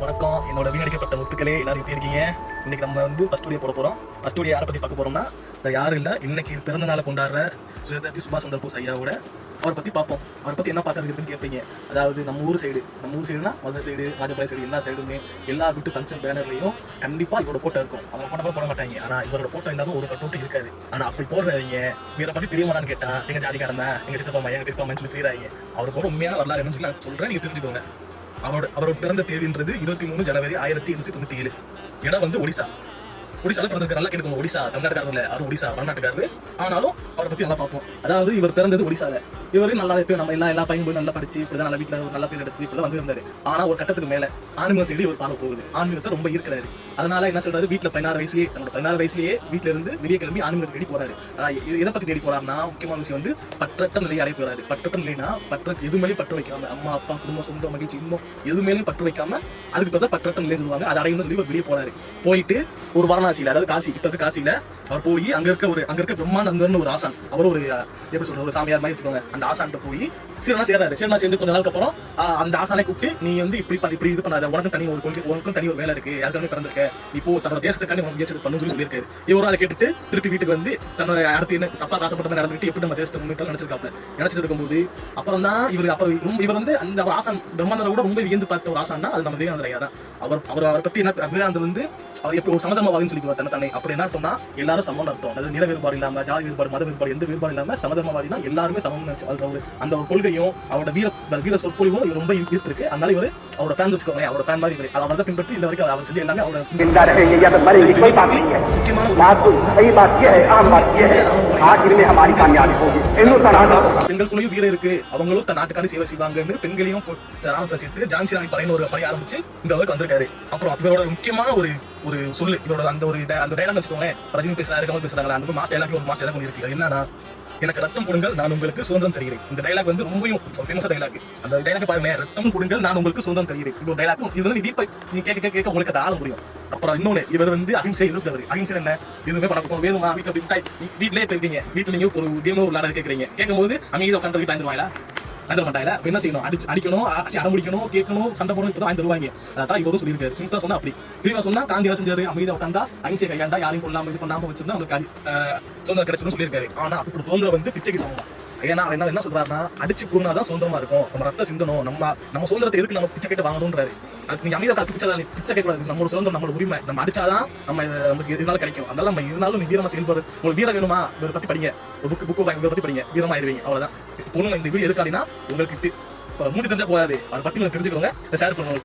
வணக்கம். என்னோட வீணடிக்கப்பட்ட முத்துக்களே, எல்லாரும் எப்படி இருக்கீங்க? இன்னைக்கு நம்ம வந்து ஃபர்ஸ்ட் வீடியோ போட போறோம். ஃபர்ஸ்ட் வீடியோ யாரை பத்தி பார்க்க போறோம்னா, யாரும் இல்ல, இன்னைக்கு பிறந்த நாளை கொண்டாடுற சுயதர்த்தி சுபாஷ் சந்திர போஸ் ஐயாவோட அவரை பத்தி பார்ப்போம். அவரை பத்தி என்ன பார்க்கறது இருக்குன்னு கேட்பீங்க. அதாவது நம்ம ஊர் சைடுனா மதுரை சைடு, ராஜபாளையம் சைடு, எல்லா சைடுமே எல்லா வீட்டு ஃபங்க்ஷன் பேனர்லையும் கண்டிப்பா இவரோட போட்டோ இருக்கும். அவங்க போட்டோ போட மாட்டாங்க. ஆனா இவரோட போட்டோ இல்லாம ஒரு கட்டோட்டு இருக்காது. ஆனா அப்படி போடுறவங்க இவரை பத்தி தெரியுமான்னு கேட்டா, எங்க ஜாதிக்காரன் தான், எங்க சித்தப்பா எங்க திருப்பா சொல்லி தெரியாங்க. அவருக்கு உண்மையான வரலாறு என்னன்னு சொல்லி நான் சொல்றேன், நீங்க தெரிஞ்சுக்கோங்க. அவரோட பிறந்த தேதின்றது 23 ஜனவரி 1897. இடம் வந்து ஒடிசால பிறந்திருக்க. நல்லா கேட்டுக்கோங்க, ஒடிசா தமிழ்நாட்டுக்காரர் இல்ல, அவர் ஒடிசா வடநாட்டுக்காரரு. ஆனாலும் அவரை பத்தி நல்லா பார்ப்போம். அதாவது இவர் பிறந்தது ஒடிசால. இவரு நல்லா எப்பயும் நம்ம எல்லா பையன் போய் நல்லா படிச்சு இப்படிதான் நல்ல வீட்டுல ஒரு நல்ல பேர் எடுத்து இப்பதான் வந்து இருந்தாரு. ஆனா ஒரு கட்டத்துக்கு மேல ஆன்மீக சைடு இவர் பார்க்க போகுது. ஆன்மீகத்தை ரொம்ப இருக்கிறாரு. அதனால என்ன சொல்றாரு, வீட்டுல 16 வயசுலயே வீட்டுல இருந்து வெளியே கிளம்பி ஆன்மீகத்தை தேடி போறாரு. இதை பத்தி தேடி போறாருன்னா முக்கியமான விஷயம் வந்து பற்றற்ற நிலையை அடைய போறாரு. பற்றற்ற நிலைனா எது மேலேயும் பற்று வைக்காம, அம்மா அப்பா குடும்பம் சொந்த மகிழ்ச்சி இன்னும் எது மேலேயும் பற்று வைக்காம, அதுக்கு பிறகு பற்றற்ற நிலையை சொல்லுவாங்க. அதை அடைந்து வெளியே போறாரு. போயிட்டு ஒரு வாரணாசியில, அதாவது காசி, இப்ப இருக்க காசியில அவர் போய் அங்க இருக்க பிரம்மானந்தர்னு ஒரு ஆசான், அவர் ஒரு எப்படி சொல்ற ஒரு சாமியார் மாதிரி வச்சுக்கோங்க. அந்த ஆசான்ட்ட போய் சீரனா சேர்ந்து கொஞ்ச நாளுக்கு அப்புறம் அந்த ஆசானை கூப்பிட்டு, நீ வந்து இப்படி இது பண்ணாத, உனக்கும் தனி ஒரு கொள்கை, உனக்கும் தனி ஒரு வேலை இருக்கு, யாருக்காக பிறந்திருக்க, இப்போ தன்னோட தேசத்துக்காண்டி உனக்கு முயற்சி பண்ணு சொல்லியிருக்காரு. இவரும் அதை கேட்டுட்டு திருப்பி வீட்டுக்கு வந்து தன்னோட அடுத்து என்ன தப்பா ஆசைப்பட்ட நடந்துட்டு எப்படி நம்ம தேசத்தை முன்னிட்டு நினைச்சிட்டு இருக்கும்போது அப்புறம் தான் இவர் வந்து அந்த ஒரு ஆசான் பிரம்மானந்தரை கூட ரொம்ப வியந்து பார்த்த ஒரு ஆசான் தான் அது நம்ம விவேகானந்தர் ஐயா தான். அவரை பத்தி என்ன, விவேகானந்தர் வந்து அவர் எப்படி ஒரு சமதர்மவாதின்னு சொல்லிக்குவார் தன்னை. அப்படி என்ன அர்த்தம்னா எல்லாரும் சமம் அர்த்தம். அதாவது நில வேறுபாடு இல்லாம, ஜாதி வேறுபாடு, மத வேறுபாடு, எந்த வேறுபாடு இல்லாம சமதர்மவாதினா எல்லாருமே சமம். அந்த ஒரு கொள்கையும் அவரோட வீர சொற்பொழிவும் இவர் ரொம்ப ஈர்த்திருக்கு. அதனால இவர் அவரோட ஃபேன் வச்சுக்கோங்க, அவரோட ஃபேன் மாதிரி இவர் அதை பின்பற்றி இந்த வரைக்கும் அவர் சொல்லி எல்லாமே அவரோட பெண்களுக்குள்ளேயும் வீரம் இருக்கு, அவங்களும் தன் நாட்டுக்கான சேவை செய்வாங்கன்னு பெண்களையும் சேர்த்து ஜான்சி ராணி படையின ஒரு படை ஆரம்பிச்சு இந்த அளவுக்கு வந்திருக்காரு. அப்புறம் இவரோட முக்கியமான ஒரு சொல்லு, இவரோட அந்த டைலாக் வச்சுக்கோங்களேன். ரஜினி பேசுறாரு, கமல் பேசுறாங்க, அந்த மாஸ்டர் டைலாக் இருக்கு. அது என்னன்னா, எனக்கு ரத்தம் கொடுங்கள், நான் உங்களுக்கு சுதந்திரம் தருகிறேன். இந்த டைலாக் வந்து ரொம்பவும் ஃபேமஸ் டைலாக். அந்த டைலாக் பாருங்க, ரத்தம் கொடுங்கள், நான் உங்களுக்கு சுதந்திரம் தருகிறேன். இந்த டைலாக் இது வந்து நீ கேட்க உங்களுக்கு அதை ஆள முடியும். அப்புறம் இன்னொன்னு, இவர் வந்து அகிம்சை எதிர்த்தவர். அகிம்சை என்ன, எதுவுமே பண்ண வேணுமா, வீட்டிலே போயிருக்கீங்க, வீட்டுல நீங்க ஒரு கேம் விளையாட கேட்கும்போது அமைதியை உட்காந்து வாங்கிடுவாங்களா, வாங்க மாட்டாங்க. என்ன செய்யணும், அடிக்கணும், அடம்பிடிக்கணும், கேட்கணும், சண்டை போடணும், இப்பதான் வாங்கி தருவாங்க. அதான் இவரும் சொல்லியிருக்காரு. சிம்பிளா சொன்னா அப்படி, விரிவா சொன்னா காந்தி செஞ்சாரு, அமைதியா உட்காந்தா, அகிம்சை கையாண்டா, யாரையும் கொள்ளாம இது பண்ணாம வச்சிருந்தா அவங்களுக்கு சுதந்திரம் கிடைச்சுன்னு சொல்லியிருக்காரு. ஆனா அப்படி சுதந்திரம் வந்து பிச்சைக்கு சமம். ஏன்னா என்ன சொல்றாருன்னா, அடிச்சு கூறினாதான் சுதந்திரமா இருக்கும், நம்ம ரத்த சிந்தனும், நம்ம சுதந்திரத்தை எதுக்கு நம்ம பிச்சை கேட்டு வாங்கணும்ன்றாரு. அதுக்கு நீங்க அமைதியா பிச்சை கேட்கக்கூடாது. நம்மளோட சுதந்திரம், நம்மளோட உரிமை, நம்ம அடிச்சாதான் நமக்கு எதுனாலும் கிடைக்கும். அதனால நம்ம இருந்தாலும் நீ வீரமா செயல்படுறது. உங்களுக்கு வீரம் வேணுமா, இவரை பத்தி படிங்க, புக்கு பத்தி படிங்க, வீரமா ஆயிருவீங்க. அவ்வளவுதான். பொண்ணு இந்த வீடியோ எதுக்காடினா, உங்களுக்கு மூடி தெரிஞ்சா போகாது, அதை பத்தி தெரிஞ்சுக்கோங்க, ஷேர் பண்ணுவோம்.